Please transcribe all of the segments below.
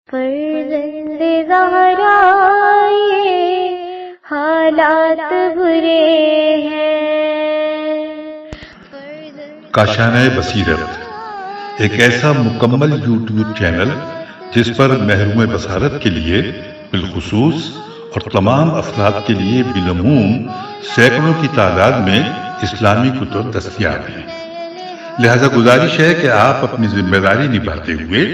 فرزند زہرا یہ حالات برے ہیں۔ کاشانہ بصیرت ایک ایسا مکمل یوٹیوب چینل جس پر محروم بصارت کے لیے بالخصوص اور تمام افراد کے لیے بالعموم سینکڑوں کی تعداد میں اسلامی کتب دستیاب ہیں۔ لہذا گزارش ہے کہ آپ اپنی ذمہ داری نبھاتے ہوئے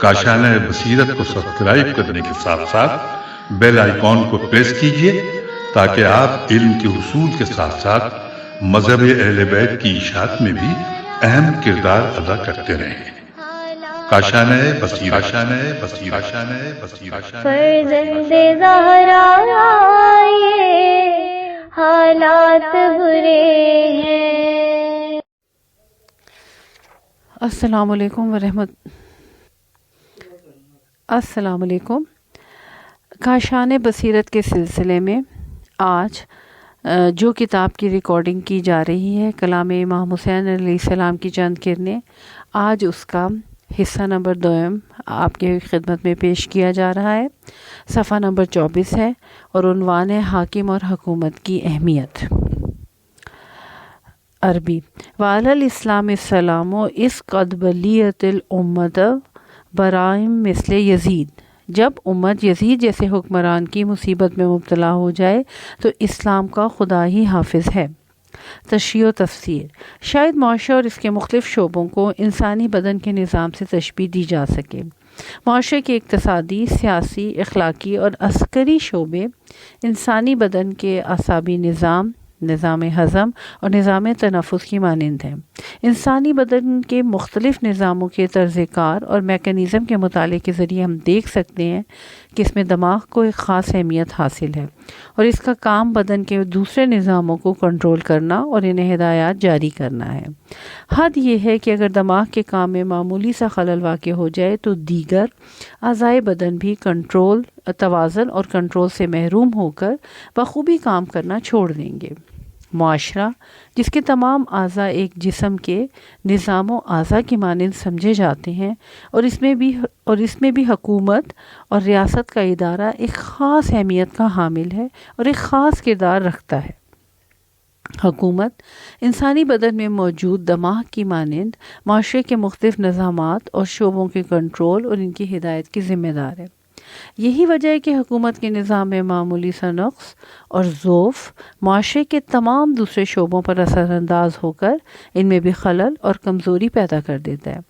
کاشانہ بصیرت کو سبسکرائب کرنے کے ساتھ ساتھ بیل آئیکن کو پریس کیجیے تاکہ آپ علم کے حصول کے ساتھ ساتھ مذہب اہل بیت کی اشاعت میں بھی اہم کردار ادا کرتے رہیں۔ کاشانہ بصیرت۔ فرزند زہرا یہ حالات برے ہیں۔ السلام علیکم۔ کاشانہ بصیرت کے سلسلے میں آج جو کتاب کی ریکارڈنگ کی جا رہی ہے کلام امام حسین علیہ السلام کی چند کرنیں، آج اس کا حصہ نمبر 2 آپ کے خدمت میں پیش کیا جا رہا ہے۔ صفحہ نمبر 24 ہے اور عنوان ہے حاکم اور حکومت کی اہمیت۔ عربی: وعلی الاسلام السلام اس قد بلیت الامت برائم مثل یزید۔ جب امت یزید جیسے حکمران کی مصیبت میں مبتلا ہو جائے تو اسلام کا خدا ہی حافظ ہے۔ تشریح و تفسیر: شاید معاشرے اور اس کے مختلف شعبوں کو انسانی بدن کے نظام سے تشبیہ دی جا سکے۔ معاشرے کے اقتصادی، سیاسی، اخلاقی اور عسکری شعبے انسانی بدن کے اعصابی نظام ہضم اور نظام تنفس کی مانند ہیں۔ انسانی بدن کے مختلف نظاموں کے طرز کار اور میکانزم کے مطالعے کے ذریعے ہم دیکھ سکتے ہیں کہ اس میں دماغ کو ایک خاص اہمیت حاصل ہے اور اس کا کام بدن کے دوسرے نظاموں کو کنٹرول کرنا اور انہیں ہدایات جاری کرنا ہے۔ حد یہ ہے کہ اگر دماغ کے کام میں معمولی سا خلل واقع ہو جائے تو دیگر اعضائے بدن بھی توازن اور کنٹرول سے محروم ہو کر بخوبی کام کرنا چھوڑ دیں گے۔ معاشرہ جس کے تمام اعضاء ایک جسم کے نظام و اعضاء کی مانند سمجھے جاتے ہیں اور اس میں بھی حکومت اور ریاست کا ادارہ ایک خاص اہمیت کا حامل ہے اور ایک خاص کردار رکھتا ہے۔ حکومت انسانی بدن میں موجود دماغ کی مانند معاشرے کے مختلف نظامات اور شعبوں کے کنٹرول اور ان کی ہدایت کی ذمہ دار ہے۔ یہی وجہ ہے کہ حکومت کے نظام میں معمولی سا نقص اور ضعف معاشرے کے تمام دوسرے شعبوں پر اثر انداز ہو کر ان میں بھی خلل اور کمزوری پیدا کر دیتا ہے۔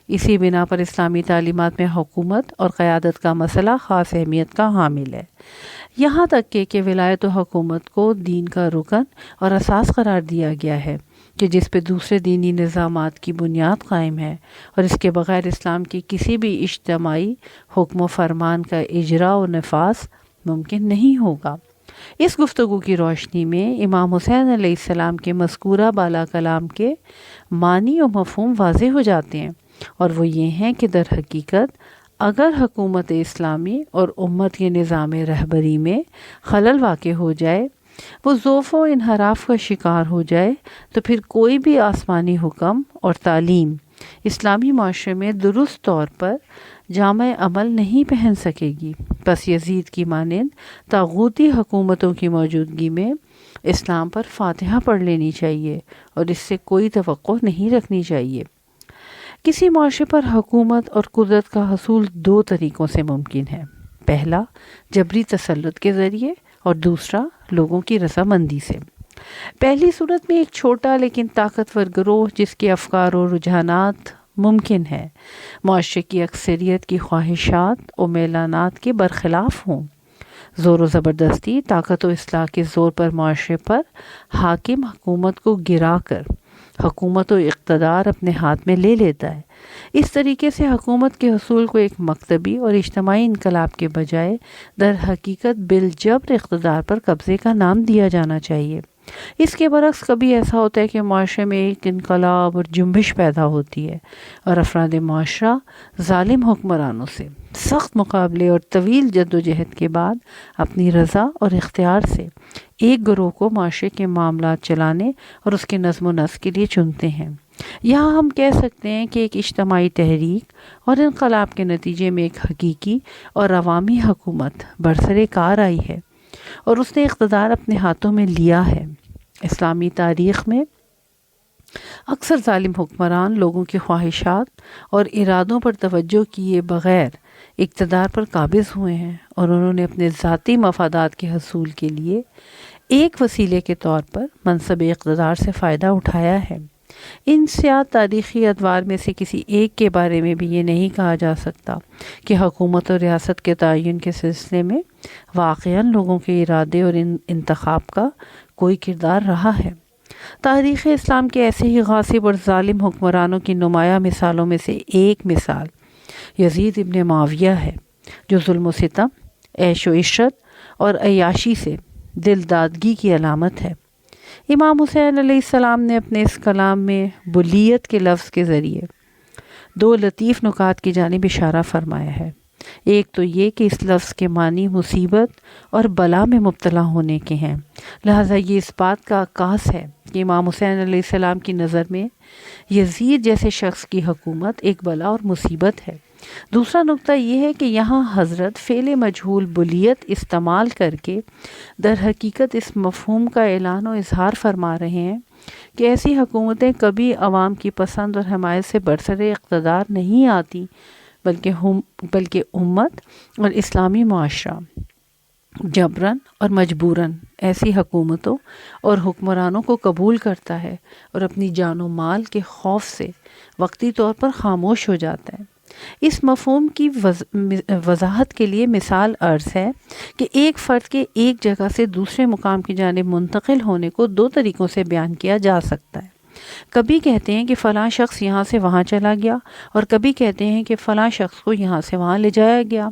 اسی بنا پر اسلامی تعلیمات میں حکومت اور قیادت کا مسئلہ خاص اہمیت کا حامل ہے، یہاں تک کہ ولایت و حکومت کو دین کا رکن اور اساس قرار دیا گیا ہے کہ جس پہ دوسرے دینی نظامات کی بنیاد قائم ہے، اور اس کے بغیر اسلام کی کسی بھی اجتماعی حکم و فرمان کا اجرا و نفاذ ممکن نہیں ہوگا۔ اس گفتگو کی روشنی میں امام حسین علیہ السلام کے مذکورہ بالا کلام کے معنی و مفہوم واضح ہو جاتے ہیں، اور وہ یہ ہیں کہ در حقیقت اگر حکومت اسلامی اور امت کے نظام رہبری میں خلل واقع ہو جائے، وہ ضعف و انحراف کا شکار ہو جائے، تو پھر کوئی بھی آسمانی حکم اور تعلیم اسلامی معاشرے میں درست طور پر جامع عمل نہیں پہن سکے گی۔ پس یزید کی مانند طاغوتی حکومتوں کی موجودگی میں اسلام پر فاتحہ پڑھ لینی چاہیے اور اس سے کوئی توقع نہیں رکھنی چاہیے۔ کسی معاشرے پر حکومت اور قدرت کا حصول 2 طریقوں سے ممکن ہے، پہلا جبری تسلط کے ذریعے اور دوسرا لوگوں کی رضامندی سے۔ پہلی صورت میں ایک چھوٹا لیکن طاقتور گروہ جس کے افکار و رجحانات ممکن ہے معاشرے کی اکثریت کی خواہشات و میلانات کے برخلاف ہوں، زور و زبردستی، طاقت و اصلاح کے زور پر معاشرے پر حاکم حکومت کو گرا کر حکومت و اقتدار اپنے ہاتھ میں لے لیتا ہے۔ اس طریقے سے حکومت کے حصول کو ایک مکتبی اور اجتماعی انقلاب کے بجائے در حقیقت بالجبر اقتدار پر قبضے کا نام دیا جانا چاہیے۔ اس کے برعکس کبھی ایسا ہوتا ہے کہ معاشرے میں ایک انقلاب اور جنبش پیدا ہوتی ہے اور افراد معاشرہ ظالم حکمرانوں سے سخت مقابلے اور طویل جد و جہد کے بعد اپنی رضا اور اختیار سے ایک گروہ کو معاشرے کے معاملات چلانے اور اس کے نظم و نسق کے لیے چنتے ہیں۔ یہاں ہم کہہ سکتے ہیں کہ ایک اجتماعی تحریک اور انقلاب کے نتیجے میں ایک حقیقی اور عوامی حکومت برسر کار آئی ہے اور اس نے اقتدار اپنے ہاتھوں میں لیا ہے۔ اسلامی تاریخ میں اکثر ظالم حکمران لوگوں کی خواہشات اور ارادوں پر توجہ کیے بغیر اقتدار پر قابض ہوئے ہیں اور انہوں نے اپنے ذاتی مفادات کے حصول کے لیے ایک وسیلے کے طور پر منصب اقتدار سے فائدہ اٹھایا ہے۔ ان سیاہ تاریخی ادوار میں سے کسی ایک کے بارے میں بھی یہ نہیں کہا جا سکتا کہ حکومت اور ریاست کے تعین کے سلسلے میں واقعاً لوگوں کے ارادے اور انتخاب کا کوئی کردار رہا ہے۔ تاریخ اسلام کے ایسے ہی غاصب اور ظالم حکمرانوں کی نمایاں مثالوں میں سے ایک مثال یزید ابن معاویہ ہے، جو ظلم و ستم، عیش و عشرت اور عیاشی سے دلدادگی کی علامت ہے۔ امام حسین علیہ السلام نے اپنے اس کلام میں بلیت کے لفظ کے ذریعے دو لطیف نکات کی جانب اشارہ فرمایا ہے۔ ایک تو یہ کہ اس لفظ کے معنی مصیبت اور بلا میں مبتلا ہونے کے ہیں، لہٰذا یہ اس بات کا عکاس ہے کہ امام حسین علیہ السلام کی نظر میں یزید جیسے شخص کی حکومت ایک بلا اور مصیبت ہے۔ دوسرا نقطہ یہ ہے کہ یہاں حضرت فعل مجہول بلیت استعمال کر کے در حقیقت اس مفہوم کا اعلان و اظہار فرما رہے ہیں کہ ایسی حکومتیں کبھی عوام کی پسند اور حمایت سے برسر اقتدار نہیں آتی، بلکہ امت اور اسلامی معاشرہ جبراً اور مجبوراً ایسی حکومتوں اور حکمرانوں کو قبول کرتا ہے اور اپنی جان و مال کے خوف سے وقتی طور پر خاموش ہو جاتا ہے۔ اس مفہوم کی وضاحت کے لیے مثال عرض ہے کہ ایک فرد کے ایک جگہ سے دوسرے مقام کی جانب منتقل ہونے کو دو طریقوں سے بیان کیا جا سکتا ہے۔ کبھی کہتے ہیں کہ فلاں شخص یہاں سے وہاں چلا گیا، اور کبھی کہتے ہیں کہ فلاں شخص کو یہاں سے وہاں لے جایا گیا۔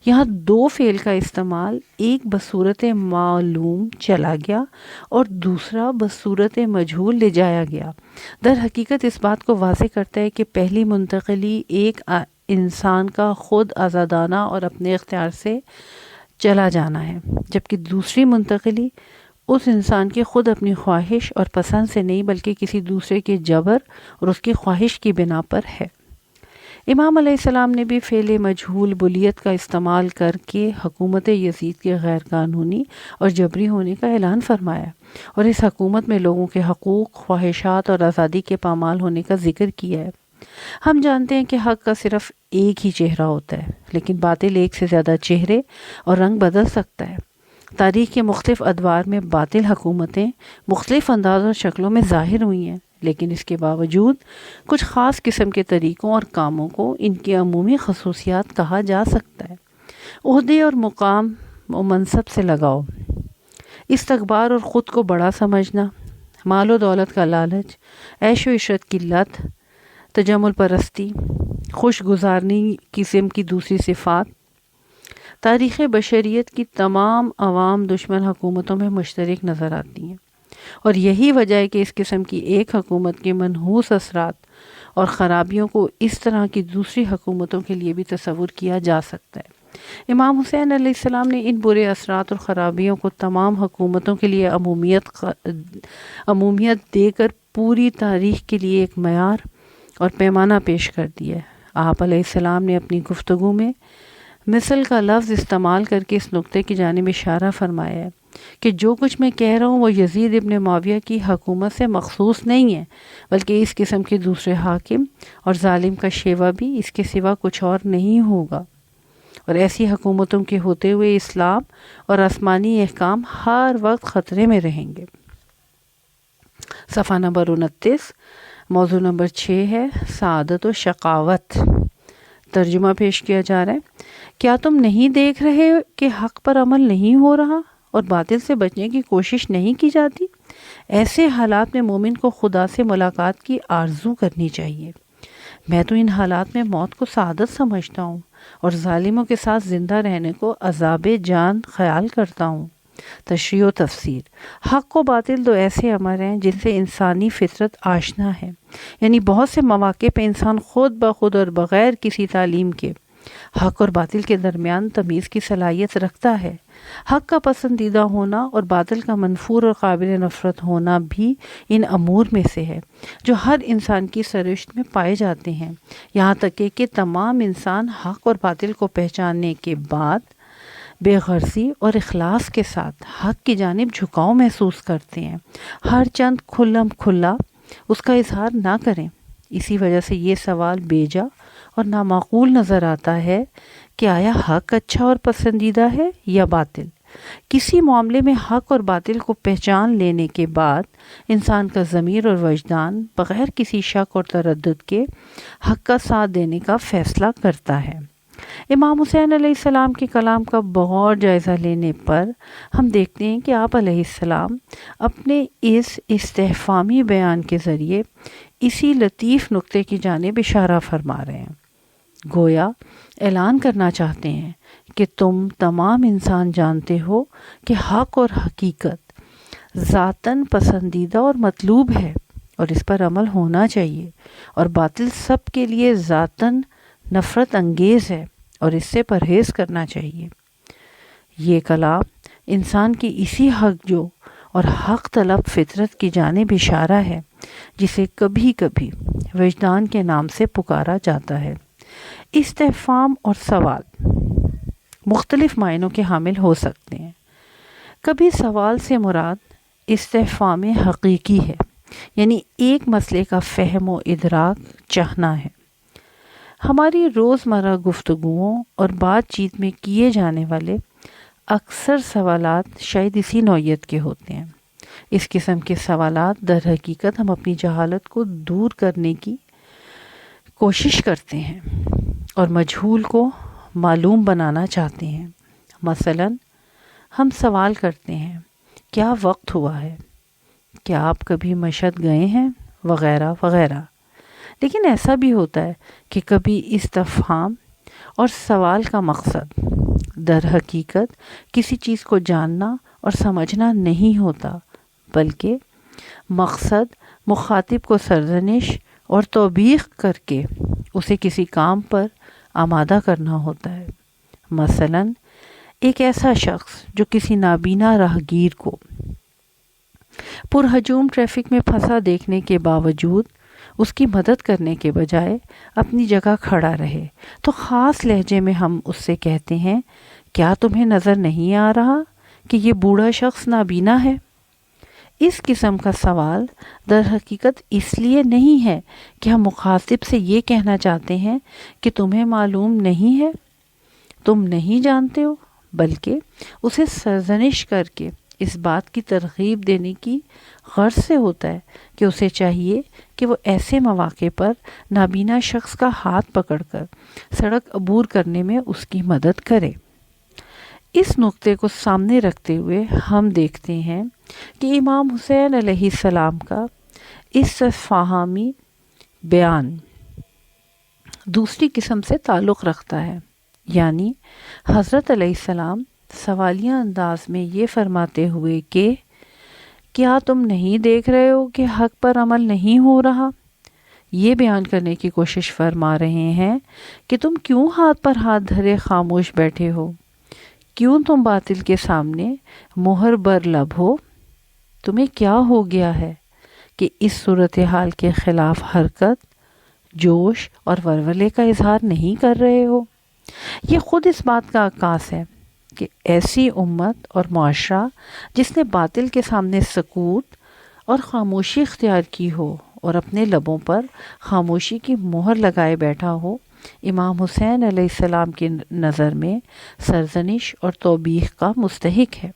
یہاں دو فعل کا استعمال، ایک بصورت معلوم چلا گیا اور دوسرا بصورت مجہول لے جایا گیا، در حقیقت اس بات کو واضح کرتا ہے کہ پہلی منتقلی ایک انسان کا خود آزادانہ اور اپنے اختیار سے چلا جانا ہے، جبکہ دوسری منتقلی اس انسان کی خود اپنی خواہش اور پسند سے نہیں بلکہ کسی دوسرے کے جبر اور اس کی خواہش کی بنا پر ہے۔ امام علیہ السلام نے بھی فعل مجہول بلیت کا استعمال کر کے حکومت یزید کے غیر قانونی اور جبری ہونے کا اعلان فرمایا اور اس حکومت میں لوگوں کے حقوق، خواہشات اور آزادی کے پامال ہونے کا ذکر کیا ہے۔ ہم جانتے ہیں کہ حق کا صرف ایک ہی چہرہ ہوتا ہے، لیکن باطل ایک سے زیادہ چہرے اور رنگ بدل سکتا ہے۔ تاریخ کے مختلف ادوار میں باطل حکومتیں مختلف انداز اور شکلوں میں ظاہر ہوئی ہیں، لیکن اس کے باوجود کچھ خاص قسم کے طریقوں اور کاموں کو ان کی عمومی خصوصیات کہا جا سکتا ہے۔ عہدے اور مقام و منصب سے لگاؤ، استکبار اور خود کو بڑا سمجھنا، مال و دولت کا لالچ، عیش و عشرت کی لت، تجمل پرستی، خوش گزارنی قسم کی دوسری صفات تاریخ بشریت کی تمام عوام دشمن حکومتوں میں مشترک نظر آتی ہیں، اور یہی وجہ ہے کہ اس قسم کی ایک حکومت کے منحوس اثرات اور خرابیوں کو اس طرح کی دوسری حکومتوں کے لیے بھی تصور کیا جا سکتا ہے۔ امام حسین علیہ السلام نے ان برے اثرات اور خرابیوں کو تمام حکومتوں کے لیے عمومیت دے کر پوری تاریخ کے لیے ایک معیار اور پیمانہ پیش کر دیا ہے۔ آپ علیہ السلام نے اپنی گفتگو میں مثل کا لفظ استعمال کر کے اس نقطے کی جانب اشارہ فرمایا ہے کہ جو کچھ میں کہہ رہا ہوں وہ یزید ابن معاویہ کی حکومت سے مخصوص نہیں ہے، بلکہ اس قسم کے دوسرے حاکم اور ظالم کا شیوا بھی اس کے سوا کچھ اور نہیں ہوگا، اور ایسی حکومتوں کے ہوتے ہوئے اسلام اور آسمانی احکام ہر وقت خطرے میں رہیں گے۔ صفحہ نمبر 29، موضوع نمبر 6 ہے سعادت و شقاوت۔ ترجمہ پیش کیا جا رہا ہے، کیا تم نہیں دیکھ رہے کہ حق پر عمل نہیں ہو رہا اور باطل سے بچنے کی کوشش نہیں کی جاتی؟ ایسے حالات میں مومن کو خدا سے ملاقات کی آرزو کرنی چاہیے۔ میں تو ان حالات میں موت کو سعادت سمجھتا ہوں اور ظالموں کے ساتھ زندہ رہنے کو عذاب جان خیال کرتا ہوں۔ تشریح و تفسیر، حق و باطل دو ایسے امر ہیں جن سے انسانی فطرت آشنا ہے، یعنی بہت سے مواقع پہ انسان خود بخود اور بغیر کسی تعلیم کے حق اور باطل کے درمیان تمیز کی صلاحیت رکھتا ہے۔ حق کا پسندیدہ ہونا اور باطل کا منفور اور قابل نفرت ہونا بھی ان امور میں سے ہے جو ہر انسان کی سرشت میں پائے جاتے ہیں، یہاں تک کہ تمام انسان حق اور باطل کو پہچاننے کے بعد بے غرضی اور اخلاص کے ساتھ حق کی جانب جھکاؤ محسوس کرتے ہیں، ہر چند کھلم کھلا اس کا اظہار نہ کریں۔ اسی وجہ سے یہ سوال بیجا اور نامعقول نظر آتا ہے کہ آیا حق اچھا اور پسندیدہ ہے یا باطل؟ کسی معاملے میں حق اور باطل کو پہچان لینے کے بعد انسان کا ضمیر اور وجدان بغیر کسی شک اور تردد کے حق کا ساتھ دینے کا فیصلہ کرتا ہے۔ امام حسین علیہ السلام کے کلام کا بغور جائزہ لینے پر ہم دیکھتے ہیں کہ آپ علیہ السلام اپنے اس استحفامی بیان کے ذریعے اسی لطیف نقطے کی جانب اشارہ فرما رہے ہیں، گویا اعلان کرنا چاہتے ہیں کہ تم تمام انسان جانتے ہو کہ حق اور حقیقت ذاتاً پسندیدہ اور مطلوب ہے اور اس پر عمل ہونا چاہیے، اور باطل سب کے لیے ذاتاً نفرت انگیز ہے اور اس سے پرہیز کرنا چاہیے۔ یہ کلام انسان کی اسی حق جو اور حق طلب فطرت کی جانب اشارہ ہے جسے کبھی کبھی وجدان کے نام سے پکارا جاتا ہے۔ استفہام اور سوال مختلف معنوں کے حامل ہو سکتے ہیں۔ کبھی سوال سے مراد استفہام حقیقی ہے، یعنی ایک مسئلے کا فہم و ادراک چاہنا ہے۔ ہماری روزمرہ گفتگوؤں اور بات چیت میں کیے جانے والے اکثر سوالات شاید اسی نوعیت کے ہوتے ہیں۔ اس قسم کے سوالات در حقیقت ہم اپنی جہالت کو دور کرنے کی کوشش کرتے ہیں اور مجہول کو معلوم بنانا چاہتے ہیں۔ مثلا ہم سوال کرتے ہیں، کیا وقت ہوا ہے؟ کیا آپ کبھی مشہد گئے ہیں؟ وغیرہ وغیرہ۔ لیکن ایسا بھی ہوتا ہے کہ کبھی استفہام اور سوال کا مقصد در حقیقت کسی چیز کو جاننا اور سمجھنا نہیں ہوتا، بلکہ مقصد مخاطب کو سرزنش اور توبیخ کر کے اسے کسی کام پر آمادہ کرنا ہوتا ہے۔ مثلا ایک ایسا شخص جو کسی نابینا راہگیر کو پرہجوم ٹریفک میں پھنسا دیکھنے کے باوجود اس کی مدد کرنے کے بجائے اپنی جگہ کھڑا رہے تو خاص لہجے میں ہم اس سے کہتے ہیں، کیا تمہیں نظر نہیں آ رہا کہ یہ بوڑھا شخص نابینا ہے؟ اس قسم کا سوال در حقیقت اس لیے نہیں ہے کہ ہم مخاطب سے یہ کہنا چاہتے ہیں کہ تمہیں معلوم نہیں ہے، تم نہیں جانتے ہو، بلکہ اسے سرزنش کر کے اس بات کی ترغیب دینے کی غرض سے ہوتا ہے کہ اسے چاہیے کہ وہ ایسے مواقع پر نابینا شخص کا ہاتھ پکڑ کر سڑک عبور کرنے میں اس کی مدد کرے۔ اس نقطے کو سامنے رکھتے ہوئے ہم دیکھتے ہیں کہ امام حسین علیہ السلام کا استفہامی بیان دوسری قسم سے تعلق رکھتا ہے، یعنی حضرت علیہ السلام سوالیہ انداز میں یہ فرماتے ہوئے کہ کیا تم نہیں دیکھ رہے ہو کہ حق پر عمل نہیں ہو رہا، یہ بیان کرنے کی کوشش فرما رہے ہیں کہ تم کیوں ہاتھ پر ہاتھ دھرے خاموش بیٹھے ہو؟ کیوں تم باطل کے سامنے مہر بر لب ہو؟ تمہیں کیا ہو گیا ہے کہ اس صورتحال کے خلاف حرکت، جوش اور ولولے کا اظہار نہیں کر رہے ہو؟ یہ خود اس بات کا عکاس ہے کہ ایسی امت اور معاشرہ جس نے باطل کے سامنے سکوت اور خاموشی اختیار کی ہو اور اپنے لبوں پر خاموشی کی مہر لگائے بیٹھا ہو، امام حسین علیہ السلام کی نظر میں سرزنش اور توبیخ کا مستحق ہے،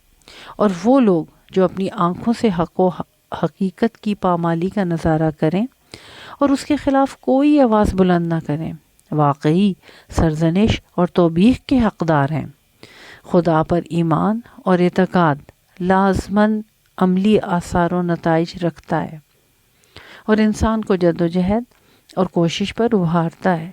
اور وہ لوگ جو اپنی آنکھوں سے حق و حقیقت کی پامالی کا نظارہ کریں اور اس کے خلاف کوئی آواز بلند نہ کریں، واقعی سرزنش اور توبیخ کے حقدار ہیں۔ خدا پر ایمان اور اعتقاد لازماً عملی آثار و نتائج رکھتا ہے اور انسان کو جد و جہد اور کوشش پر ابھارتا ہے۔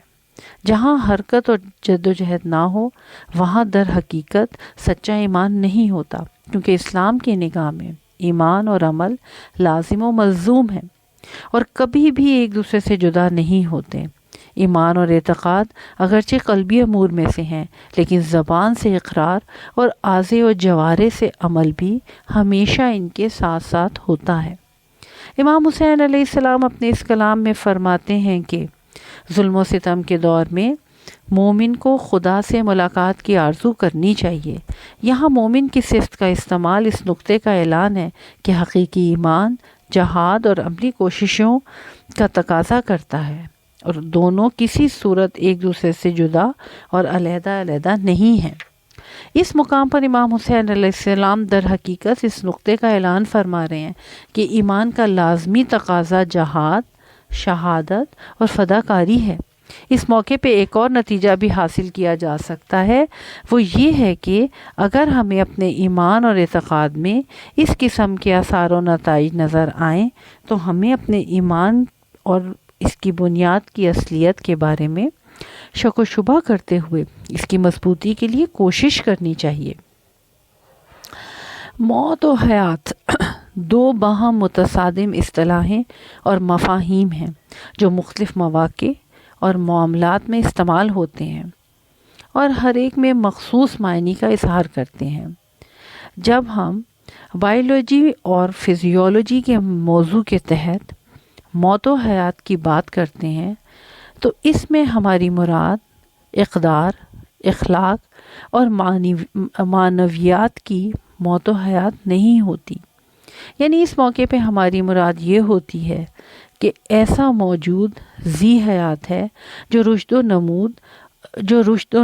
جہاں حرکت اور جد و جہد نہ ہو وہاں در حقیقت سچا ایمان نہیں ہوتا، کیونکہ اسلام کی نگاہ میں ایمان اور عمل لازم و ملزوم ہیں اور کبھی بھی ایک دوسرے سے جدا نہیں ہوتے۔ ایمان اور اعتقاد اگرچہ قلبی امور میں سے ہیں، لیکن زبان سے اقرار اور اعضاء و جوارح سے عمل بھی ہمیشہ ان کے ساتھ ساتھ ہوتا ہے۔ امام حسین علیہ السلام اپنے اس کلام میں فرماتے ہیں کہ ظلم و ستم کے دور میں مومن کو خدا سے ملاقات کی آرزو کرنی چاہیے۔ یہاں مومن کی صفت کا استعمال اس نقطے کا اعلان ہے کہ حقیقی ایمان جہاد اور عملی کوششوں کا تقاضا کرتا ہے، اور دونوں کسی صورت ایک دوسرے سے جدا اور علیحدہ علیحدہ نہیں ہیں۔ اس مقام پر امام حسین علیہ السلام در حقیقت اس نقطے کا اعلان فرما رہے ہیں کہ ایمان کا لازمی تقاضا جہاد، شہادت اور فداکاری ہے۔ اس موقع پہ ایک اور نتیجہ بھی حاصل کیا جا سکتا ہے، وہ یہ ہے کہ اگر ہمیں اپنے ایمان اور اعتقاد میں اس قسم کے آثار و نتائج نظر آئیں تو ہمیں اپنے ایمان اور اس کی بنیاد کی اصلیت کے بارے میں شک و شبہ کرتے ہوئے اس کی مضبوطی کے لیے کوشش کرنی چاہیے۔ موت و حیات دو باہم متصادم اصطلاحیں اور مفاہیم ہیں جو مختلف مواقع اور معاملات میں استعمال ہوتے ہیں اور ہر ایک میں مخصوص معنی کا اظہار کرتے ہیں۔ جب ہم بائیولوجی اور فزیولوجی کے موضوع کے تحت موت و حیات کی بات کرتے ہیں تو اس میں ہماری مراد اقدار، اخلاق اور معنویات کی موت و حیات نہیں ہوتی، یعنی اس موقع پہ ہماری مراد یہ ہوتی ہے کہ ایسا موجود ذی حیات ہے جو رشد و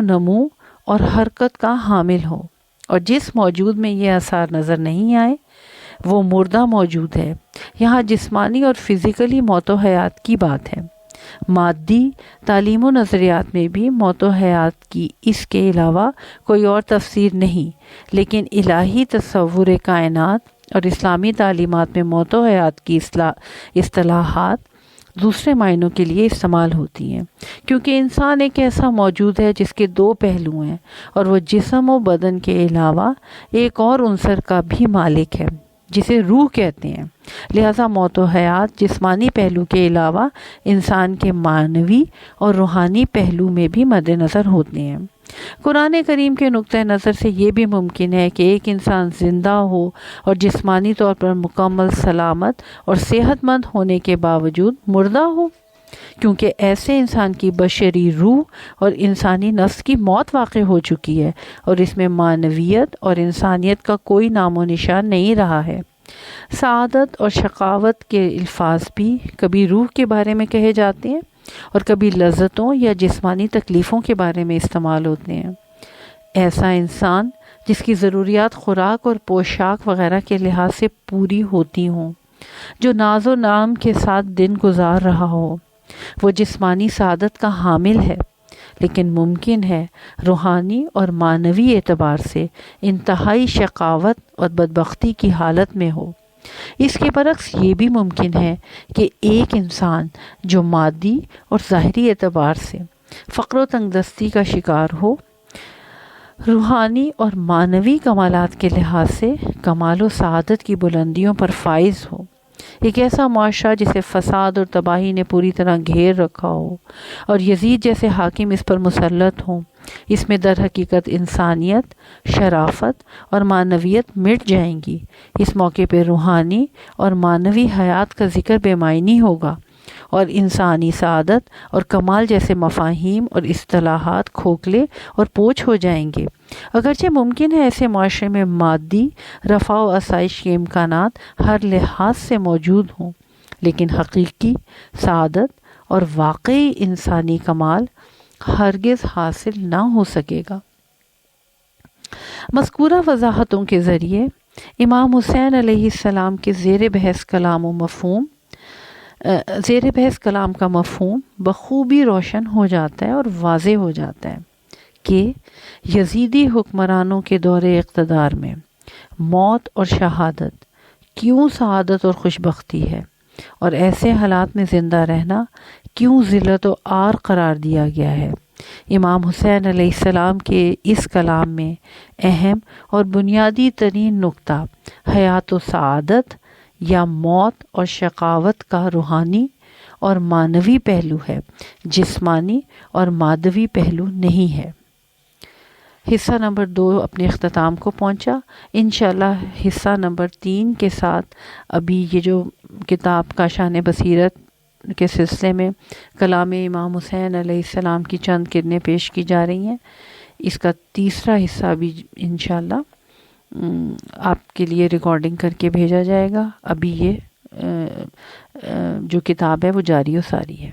نمو اور حرکت کا حامل ہو، اور جس موجود میں یہ آثار نظر نہیں آئے وہ مردہ موجود ہے۔ یہاں جسمانی اور فزیکلی موت و حیات کی بات ہے۔ مادی تعلیم و نظریات میں بھی موت و حیات کی اس کے علاوہ کوئی اور تفسیر نہیں، لیکن الہی تصور کائنات اور اسلامی تعلیمات میں موت و حیات کی اصطلاحات دوسرے معنوں کے لیے استعمال ہوتی ہیں، کیونکہ انسان ایک ایسا موجود ہے جس کے دو پہلو ہیں اور وہ جسم و بدن کے علاوہ ایک اور عنصر کا بھی مالک ہے جسے روح کہتے ہیں۔ لہذا موت و حیات جسمانی پہلو کے علاوہ انسان کے معنوی اور روحانی پہلو میں بھی مد نظر ہوتے ہیں۔ قرآن کریم کے نقطۂ نظر سے یہ بھی ممکن ہے کہ ایک انسان زندہ ہو اور جسمانی طور پر مکمل سلامت اور صحت مند ہونے کے باوجود مردہ ہو، کیونکہ ایسے انسان کی بشری روح اور انسانی نفس کی موت واقع ہو چکی ہے اور اس میں معنویت اور انسانیت کا کوئی نام و نشان نہیں رہا ہے۔ سعادت اور شقاوت کے الفاظ بھی کبھی روح کے بارے میں کہے جاتے ہیں اور کبھی لذتوں یا جسمانی تکلیفوں کے بارے میں استعمال ہوتے ہیں۔ ایسا انسان جس کی ضروریات خوراک اور پوشاک وغیرہ کے لحاظ سے پوری ہوتی ہوں، جو ناز و نام کے ساتھ دن گزار رہا ہو، وہ جسمانی سعادت کا حامل ہے، لیکن ممکن ہے روحانی اور معنوی اعتبار سے انتہائی شقاوت اور بدبختی کی حالت میں ہو۔ اس کے برعکس یہ بھی ممکن ہے کہ ایک انسان جو مادی اور ظاہری اعتبار سے فقر و تنگدستی کا شکار ہو، روحانی اور معنوی کمالات کے لحاظ سے کمال و سعادت کی بلندیوں پر فائز ہو۔ ایک ایسا معاشرہ جسے فساد اور تباہی نے پوری طرح گھیر رکھا ہو اور یزید جیسے حاکم اس پر مسلط ہوں، اس میں در حقیقت انسانیت، شرافت اور معنویت مٹ جائیں گی۔ اس موقع پہ روحانی اور معنوی حیات کا ذکر بے معنی ہوگا اور انسانی سعادت اور کمال جیسے مفاہیم اور اصطلاحات کھوکھلے اور پوچھ ہو جائیں گے۔ اگرچہ ممکن ہے ایسے معاشرے میں مادی رفع و آسائش کے امکانات ہر لحاظ سے موجود ہوں، لیکن حقیقی سعادت اور واقعی انسانی کمال ہرگز حاصل نہ ہو سکے گا۔ مذکورہ وضاحتوں کے ذریعے امام حسین علیہ السلام کے زیر بحث کلام کا مفہوم بخوبی روشن ہو جاتا ہے اور واضح ہو جاتا ہے کہ یزیدی حکمرانوں کے دور اقتدار میں موت اور شہادت کیوں سعادت اور خوشبختی ہے، اور ایسے حالات میں زندہ رہنا کیوں ذلت و عار قرار دیا گیا ہے۔ امام حسین علیہ السلام کے اس کلام میں اہم اور بنیادی ترین نقطہ حیات و سعادت یا موت اور شقاوت کا روحانی اور معنوی پہلو ہے، جسمانی اور مادوی پہلو نہیں ہے۔ حصہ نمبر 2 اپنے اختتام کو پہنچا۔ انشاءاللہ حصہ نمبر 3 کے ساتھ ابھی یہ جو کتاب کاشان بصیرت کے سلسلے میں کلام امام حسین علیہ السلام کی چند کرنیں پیش کی جا رہی ہیں، اس کا تیسرا حصہ بھی انشاءاللہ آپ کے لیے ریکارڈنگ کر کے بھیجا جائے گا۔ ابھی یہ جو کتاب ہے وہ جاری و ساری ہے۔